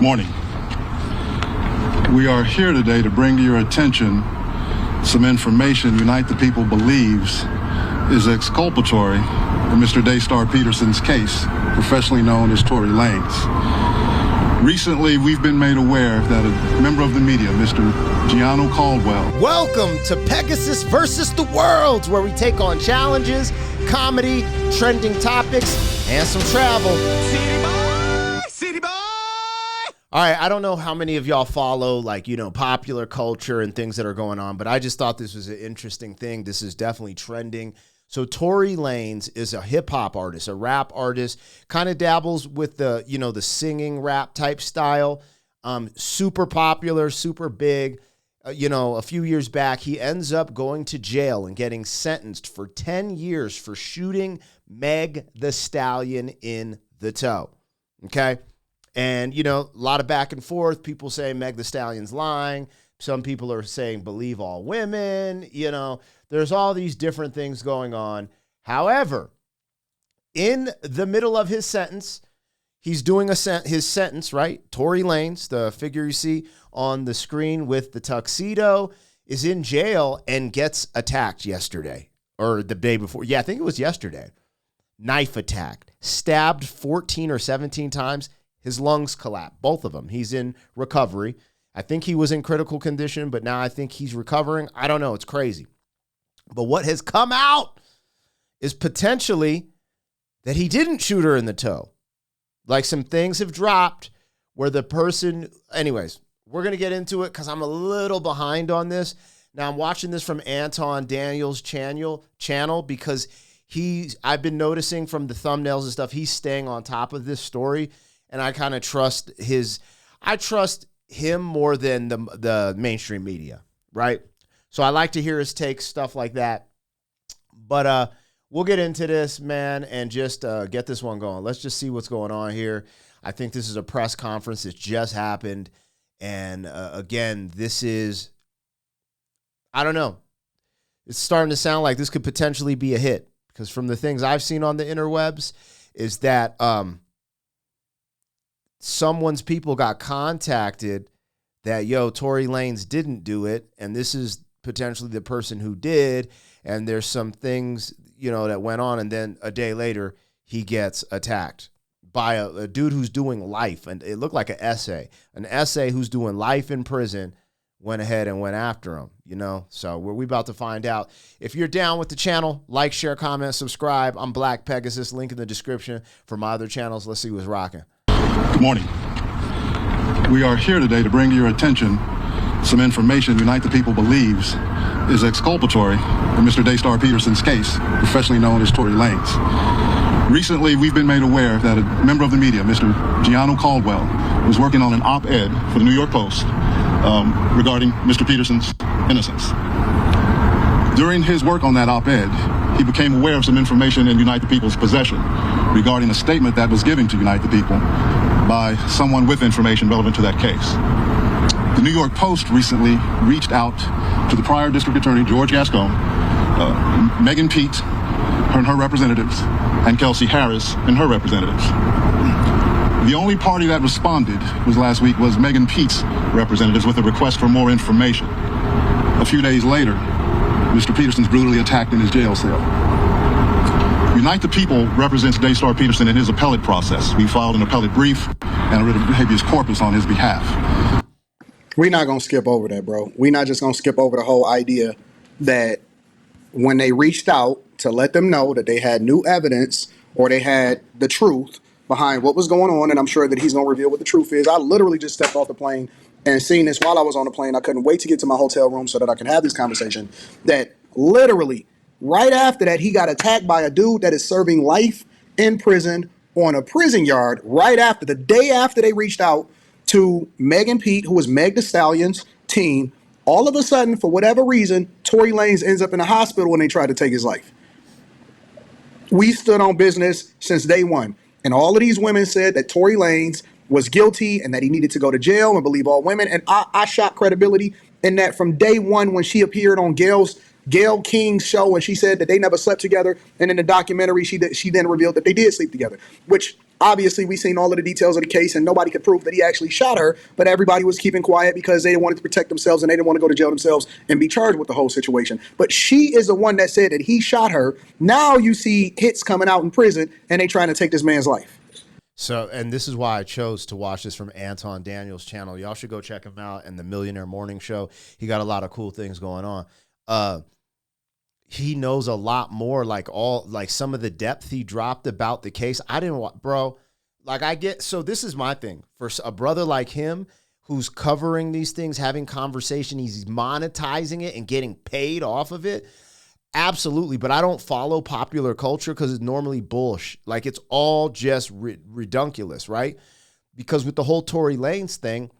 Morning. We are here today to bring to your attention some information Unite the People believes is exculpatory in Mr. Daystar Peterson's case, professionally known as Tory Lanez. Recently, we've been made aware that a member of the media, Mr. Gianno Caldwell. Welcome to Pegasus versus the World, where we take on challenges, comedy, trending topics, and some travel. City boy! All right, I don't know how many of y'all follow, popular culture and things that are going on, but I just thought this was an interesting thing. This is definitely trending. So Tory Lanez is a hip-hop artist, a rap artist, kind of dabbles with the, the singing rap type style. Super popular, super big. A few years back, he ends up going to jail and getting sentenced for 10 years for shooting Meg the Stallion in the toe. Okay? And, a lot of back and forth. People say Meg the Stallion's lying. Some people are saying believe all women. There's all these different things going on. However, in the middle of his sentence, he's doing his sentence, right? Tory Lanez, the figure you see on the screen with the tuxedo, is in jail and gets attacked yesterday or the day before. Yeah, I think it was yesterday. Knife attacked, stabbed 14 or 17 times. His lungs collapsed, both of them. He's in recovery. I think he was in critical condition, but now I think he's recovering. I don't know. It's crazy. But what has come out is potentially that he didn't shoot her in the toe. Like some things have dropped where the person, anyways, we're going to get into it because I'm a little behind on this. Now I'm watching this from Anton Daniel's channel because I've been noticing from the thumbnails and stuff, he's staying on top of this story. And I kind of trust him more than the mainstream media, right? So I like to hear his takes, stuff like that. But we'll get into this, man, and just get this one going. Let's just see what's going on here. I think this is a press conference that just happened. And again, this is, I don't know. It's starting to sound like this could potentially be a hit. Because from the things I've seen on the interwebs is that someone's people got contacted that, Tory Lanez didn't do it, and this is potentially the person who did, and there's some things, that went on, and then a day later, he gets attacked by a dude who's doing life, and it looked like an essay who's doing life in prison went ahead and went after him, So we're about to find out. If you're down with the channel, like, share, comment, subscribe. I'm Black Pegasus, link in the description for my other channels. Let's see what's rocking. Good morning. We are here today to bring to your attention some information Unite the People believes is exculpatory in Mr. Daystar Peterson's case, professionally known as Tory Lanez. Recently, we've been made aware that a member of the media, Mr. Gianno Caldwell, was working on an op-ed for the New York Post regarding Mr. Peterson's innocence. During his work on that op-ed, he became aware of some information in Unite the People's possession regarding a statement that was given to Unite the People by someone with information relevant to that case. The New York Post recently reached out to the prior district attorney, George Gascon, Megan Pete and her representatives, and Kelsey Harris and her representatives. The only party that responded last week was Megan Pete's representatives with a request for more information. A few days later, Mr. Peterson's brutally attacked in his jail cell. Unite the People represents Daystar Peterson in his appellate process. We filed an appellate brief and a writ of habeas corpus on his behalf. We're not going to skip over that, bro. We're not just going to skip over the whole idea that when they reached out to let them know that they had new evidence or they had the truth behind what was going on, and I'm sure that he's going to reveal what the truth is. I literally just stepped off the plane and seen this while I was on the plane. I couldn't wait to get to my hotel room so that I can have this conversation. That literally, right after that, he got attacked by a dude that is serving life in prison on a prison yard right after, the day after they reached out to Megan Pete, who was Meg the Stallion's team. All of a sudden, for whatever reason, Tory Lanez ends up in the hospital when they tried to take his life. We stood on business since day one. And all of these women said that Tory Lanez was guilty and that he needed to go to jail and believe all women. And I shot credibility in that from day one when she appeared on Gayle King's show and she said that they never slept together. And in the documentary, she then revealed that they did sleep together, which Obviously, we seen all of the details of the case, and nobody could prove that he actually shot her, but everybody was keeping quiet because they wanted to protect themselves and they didn't want to go to jail themselves and be charged with the whole situation. But she is the one that said that he shot her. Now you see hits coming out in prison, and they trying to take this man's life. So, and this is why I chose to watch this from Anton Daniels' channel. Y'all should go check him out and the Millionaire Morning Show. He got a lot of cool things going on. He knows a lot more, like some of the depth he dropped about the case. I didn't want, bro, so this is my thing. For a brother like him who's covering these things, having conversation, he's monetizing it and getting paid off of it. Absolutely, but I don't follow popular culture because it's normally bullshit. Like, it's all just redunculous, right? Because with the whole Tory Lanez thing,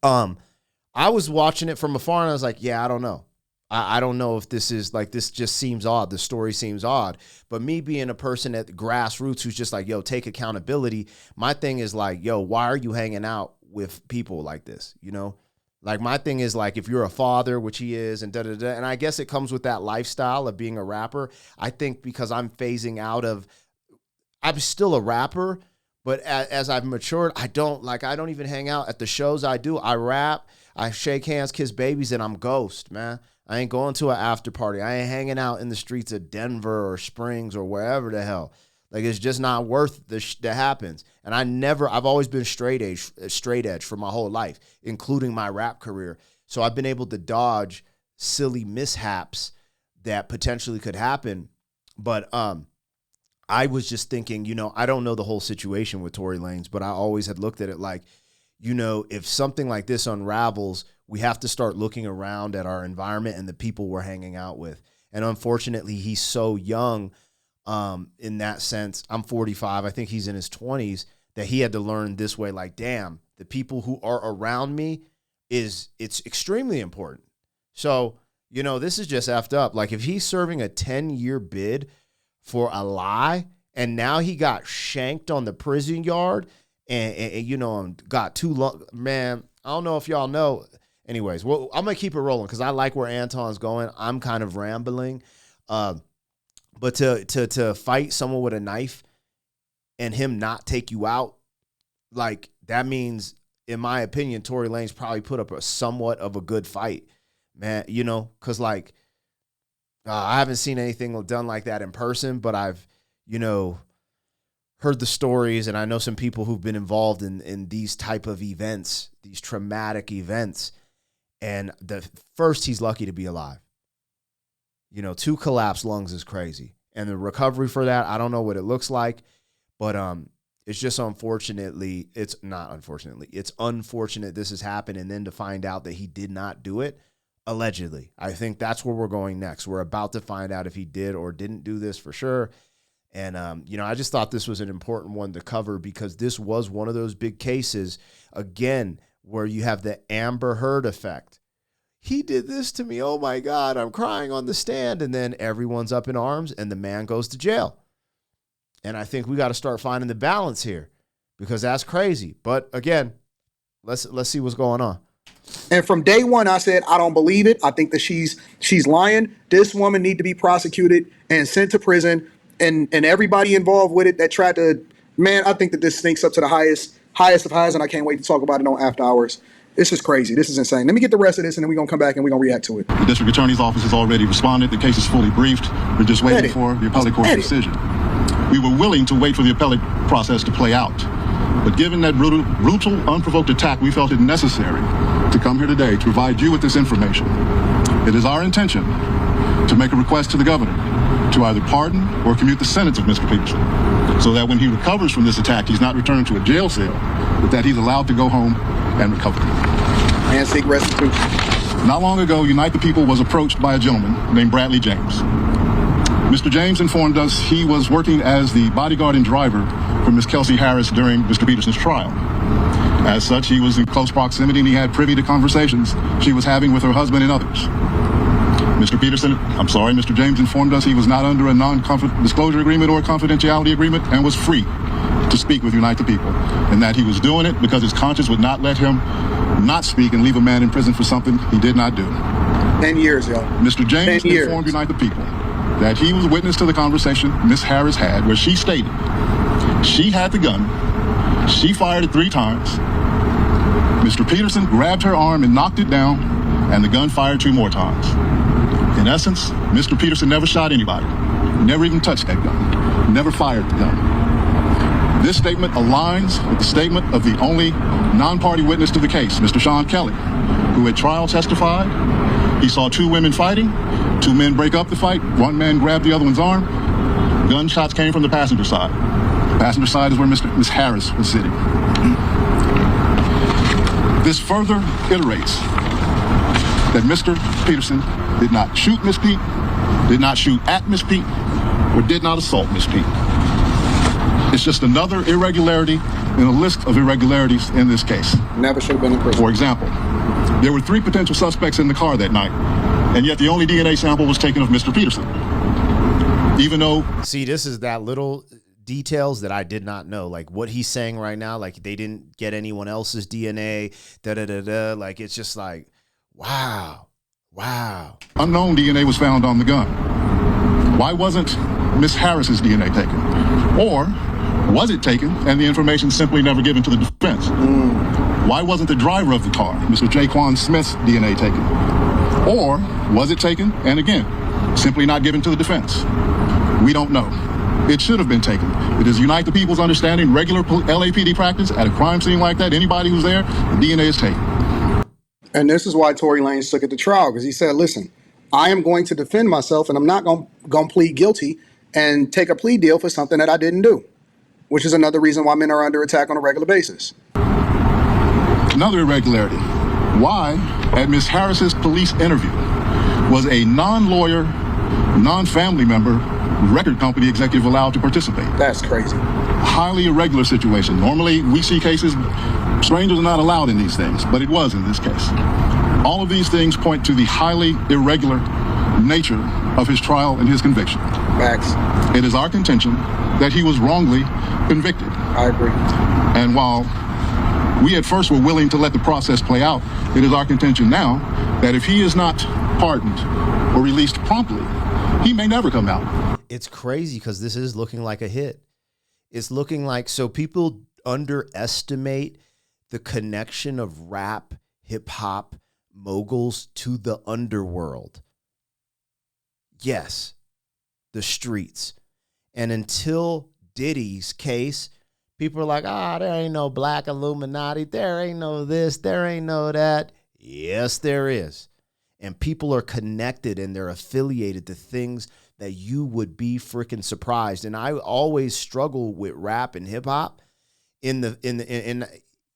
I was watching it from afar and I was like, yeah, I don't know. I don't know if this is like, this just seems odd. The story seems odd. But me being a person at the grassroots who's just like, yo, take accountability. My thing is like, yo, why are you hanging out with people like this? You know? Like, my thing is, like, if you're a father, which he is, and da-da-da, and I guess it comes with that lifestyle of being a rapper. I think because I'm phasing out of, I'm still a rapper, but as I've matured, I don't even hang out at the shows I do. I rap, I shake hands, kiss babies, and I'm ghost, man. I ain't going to an after party. I ain't hanging out in the streets of Denver or Springs or wherever the hell. Like, it's just not worth the that happens. And I've always been straight edge for my whole life, including my rap career. So I've been able to dodge silly mishaps that potentially could happen. But I was just thinking, you know, I don't know the whole situation with Tory Lanez, but I always had looked at it like, you know, if something like this unravels, we have to start looking around at our environment and the people we're hanging out with. And unfortunately, he's so young. In that sense, I'm 45. I think he's in his 20s, that he had to learn this way. Like, damn, the people who are around me it's extremely important. So, you know, this is just effed up. Like, if he's serving a 10-year bid for a lie and now he got shanked on the prison yard and you know, got too long, man, I don't know if y'all know. Anyways, well, I'm going to keep it rolling because I like where Anton's going. I'm kind of rambling. But to fight someone with a knife and him not take you out, like, that means, in my opinion, Tory Lanez probably put up a somewhat of a good fight, man. You know, because like I haven't seen anything done like that in person, but I've, you know, heard the stories, and I know some people who've been involved in these type of events, these traumatic events. And first, he's lucky to be alive. You know, 2 collapsed lungs is crazy. And the recovery for that, I don't know what it looks like, but it's just unfortunate this has happened. And then to find out that he did not do it, allegedly. I think that's where we're going next. We're about to find out if he did or didn't do this for sure. And, you know, I just thought this was an important one to cover because this was one of those big cases, again, where you have the Amber Heard effect. He did this to me. Oh, my God, I'm crying on the stand. And then everyone's up in arms and the man goes to jail. And I think we got to start finding the balance here because that's crazy. But again, let's see what's going on. And from day one, I said, I don't believe it. I think that she's lying. This woman need to be prosecuted and sent to prison. And everybody involved with it that tried to, man, I think that this stinks up to the highest of highs. And I can't wait to talk about it on After Hours. This is crazy. This is insane. Let me get the rest of this, and then we're going to come back and we're going to react to it. The district attorney's office has already responded. The case is fully briefed. We're just waiting for the appellate court's decision. We were willing to wait for the appellate process to play out. But given that brutal, unprovoked attack, we felt it necessary to come here today to provide you with this information. It is our intention to make a request to the governor to either pardon or commute the sentence of Mr. Peterson so that when he recovers from this attack, he's not returned to a jail cell, but that he's allowed to go home and recover. And seek restitution. Not long ago, Unite the People was approached by a gentleman named Bradley James. Mr. James informed us he was working as the bodyguard and driver for Ms. Kelsey Harris during Mr. Peterson's trial. As such, he was in close proximity and he had privy to conversations she was having with her husband and others. Mr. James informed us he was not under a non-disclosure agreement or a confidentiality agreement and was free to speak with Unite the People, and that he was doing it because his conscience would not let him not speak and leave a man in prison for something he did not do. 10 years, y'all. Mr. James informed Unite the People that he was witness to the conversation Ms. Harris had where she stated She had the gun. She fired it 3 times. Mr. Peterson grabbed her arm and knocked it down, and the gun fired 2 more times. In essence, Mr. Peterson never shot anybody. Never even touched that gun. Never fired the gun. This statement aligns with the statement of the only non-party witness to the case, Mr. Sean Kelly, who at trial testified he saw 2 women fighting, 2 men break up the fight, 1 man grabbed the other one's arm. Gunshots came from the passenger side. The passenger side is where Miss Harris was sitting. This further iterates that Mr. Peterson did not shoot Miss Pete, did not shoot at Miss Pete, or did not assault Miss Pete. It's just another irregularity in a list of irregularities in this case. Never should have been in prison. For example, there were 3 potential suspects in the car that night, and yet the only DNA sample was taken of Mr. Peterson. Even though... See, this is that little details that I did not know. Like what he's saying right now, like they didn't get anyone else's DNA, da-da-da-da. Like, it's just like, wow. Unknown DNA was found on the gun. Why wasn't Miss Harris's DNA taken? Or was it taken and the information simply never given to the defense? Why wasn't the driver of the car, Mr. Jaquan Smith's DNA taken? Or was it taken and again, simply not given to the defense? We don't know. It should have been taken. It is Unite the People's understanding, regular LAPD practice at a crime scene like that, anybody who's there, the DNA is taken. And this is why Tory Lanez took it to trial, because he said, listen, I am going to defend myself and I'm not going to plead guilty and take a plea deal for something that I didn't do, which is another reason why men are under attack on a regular basis. Another irregularity. Why, at Miss Harris's police interview, was a non-lawyer, non-family member, record company executive allowed to participate? That's crazy. Highly irregular situation. Normally, we see cases, strangers are not allowed in these things, but it was in this case. All of these things point to the highly irregular nature of his trial and his conviction. Facts. It is our contention that he was wrongly convicted. I agree. And while we at first were willing to let the process play out, it is our contention now that if he is not pardoned or released promptly, he may never come out. It's crazy because this is looking like a hit. It's looking like, so people underestimate the connection of rap, hip hop moguls to the underworld. Yes, the streets. And until Diddy's case, people are like, there ain't no black Illuminati. There ain't no this. There ain't no that. Yes, there is. And people are connected and they're affiliated to things that you would be freaking surprised. And I always struggle with rap and hip hop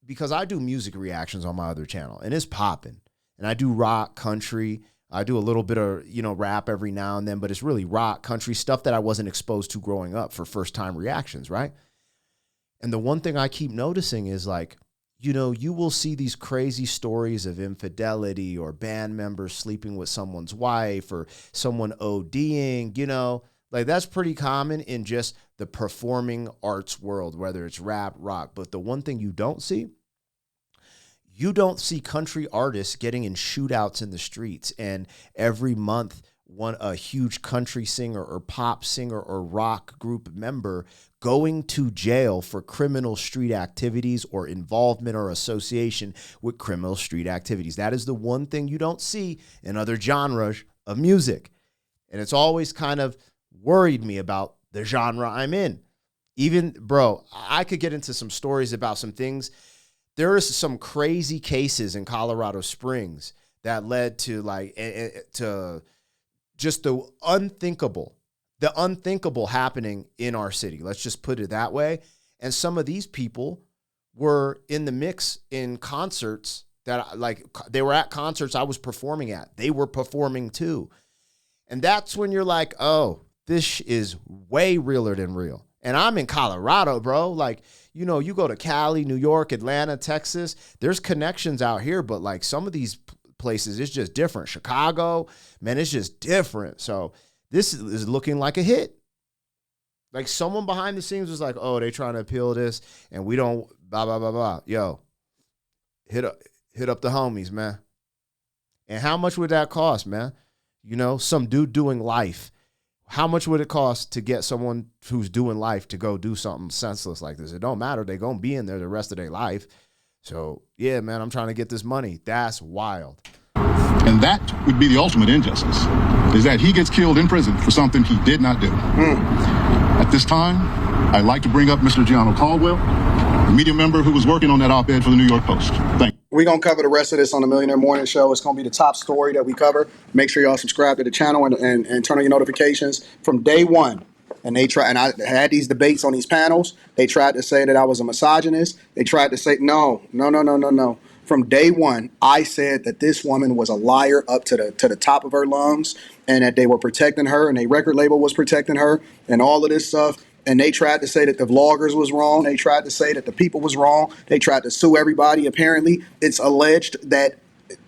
because I do music reactions on my other channel and it's popping. And I do rock, country. I do a little bit of, rap every now and then, but it's really rock, country stuff that I wasn't exposed to growing up for first time reactions, right? And the one thing I keep noticing is like, you will see these crazy stories of infidelity or band members sleeping with someone's wife or someone ODing, like that's pretty common in just the performing arts world, whether it's rap, rock. But the one thing you don't see country artists getting in shootouts in the streets. And every month, a huge country singer or pop singer or rock group member going to jail for criminal street activities or involvement or association with criminal street activities. That is the one thing you don't see in other genres of music. And it's always kind of worried me about the genre I'm in. Even, bro, I could get into some stories about some things. There is some crazy cases in Colorado Springs that led to just the unthinkable happening in our city. Let's just put it that way. And some of these people were in the mix in concerts that they were at concerts I was performing at. They were performing too. And that's when you're like, oh, this is way realer than real. And I'm in Colorado, bro. Like, you go to Cali, New York, Atlanta, Texas, there's connections out here, but like some of these places, it's just different. Chicago, man, it's just different. So this is looking like a hit. Like someone behind the scenes was like, oh, they trying to appeal this and we don't, blah, blah, blah, blah. Yo, hit up the homies, man. And how much would that cost, man? Some dude doing life. How much would it cost to get someone who's doing life to go do something senseless like this? It don't matter. They're going to be in there the rest of their life. So, yeah, man, I'm trying to get this money. That's wild. And that would be the ultimate injustice, is that he gets killed in prison for something he did not do. At this time, I'd like to bring up Mr. Gianno Caldwell, the media member who was working on that op-ed for the New York Post. Thank you. We're going to cover the rest of this on the Millionaire Morning Show. It's going to be the top story that we cover. Make sure y'all subscribe to the channel and turn on your notifications from day one. And I had these debates on these panels. They tried to say that I was a misogynist. They tried to say, no. From day one, I said that this woman was a liar up to the top of her lungs, and that they were protecting her, and a record label was protecting her, and all of this stuff. And they tried to say that the vloggers was wrong. They tried to say that the people was wrong. They tried to sue everybody. Apparently, it's alleged that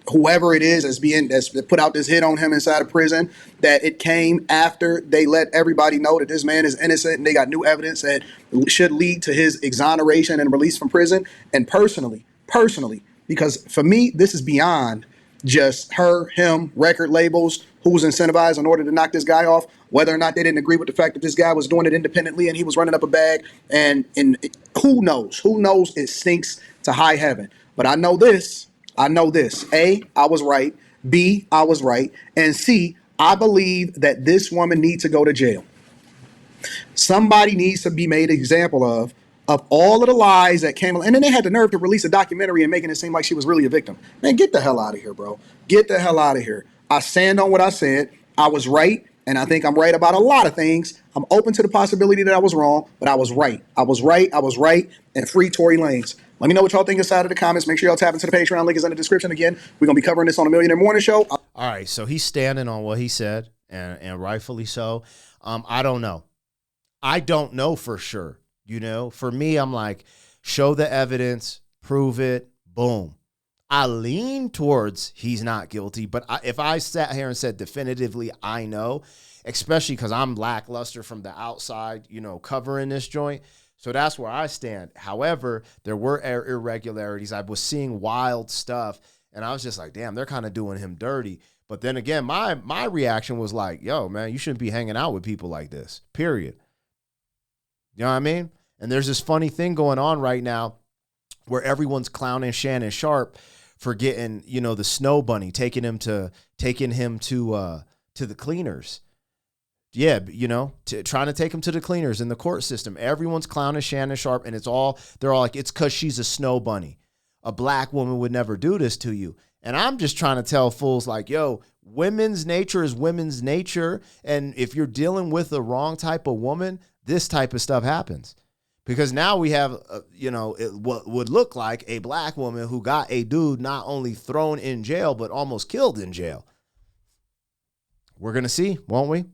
whoever it is that's put out this hit on him inside of prison, that it came after they let everybody know that this man is innocent, and they got new evidence that should lead to his exoneration and release from prison. And personally, because for me, this is beyond just him, record labels, who was incentivized in order to knock this guy off, whether or not they didn't agree with the fact that this guy was doing it independently and he was running up a bag. And who knows? It stinks to high heaven. But I know this. A, I was right. B, I was right. And C, I believe that this woman needs to go to jail. Somebody needs to be made an example of all of the lies that came. And then they had the nerve to release a documentary and making it seem like she was really a victim. Man, get the hell out of here, bro. Get the hell out of here. I stand on what I said. I was right, and I think I'm right about a lot of things. I'm open to the possibility that I was wrong, but I was right. I was right, and free Tory Lanez. Let me know what y'all think inside of the comments. Make sure y'all tap into the Patreon. Link is in the description. Again, we're going to be covering this on the Millionaire Morning Show. All right, so he's standing on what he said, and rightfully so. I don't know. I don't know for sure. You know, for me, I'm like, show the evidence, prove it, boom. I lean towards he's not guilty, but if I sat here and said definitively I know, especially because I'm lackluster from the outside, you know, covering this joint, so that's where I stand. However, there were irregularities. I was seeing wild stuff, and I was just like, damn, they're kind of doing him dirty. But then again, my reaction was like, yo, man, you shouldn't be hanging out with people like this, period. You know what I mean? And there's this funny thing going on right now where everyone's clowning Shannon Sharp for getting, you know, the snow bunny, taking him to the cleaners. Yeah, you know, trying to take him to the cleaners in the court system. Everyone's clowning Shannon Sharp, and they're all like, it's because she's a snow bunny. A black woman would never do this to you. And I'm just trying to tell fools like, yo, women's nature is women's nature. And if you're dealing with the wrong type of woman, this type of stuff happens. Because now we have, what would look like a black woman who got a dude not only thrown in jail, but almost killed in jail. We're going to see, won't we?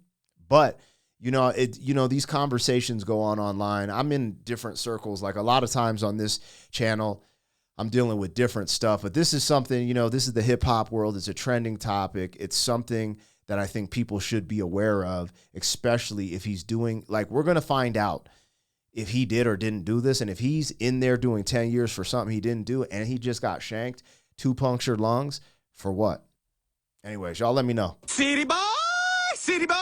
But, these conversations go on online. I'm in different circles. Like a lot of times on this channel, I'm dealing with different stuff. But this is something, this is the hip hop world. It's a trending topic. It's something that I think people should be aware of, especially if he's doing, like, we're going to find out if he did or didn't do this. And if he's in there doing 10 years for something he didn't do and he just got shanked, 2 punctured lungs, for what? Anyways, y'all let me know. City boy, city boy.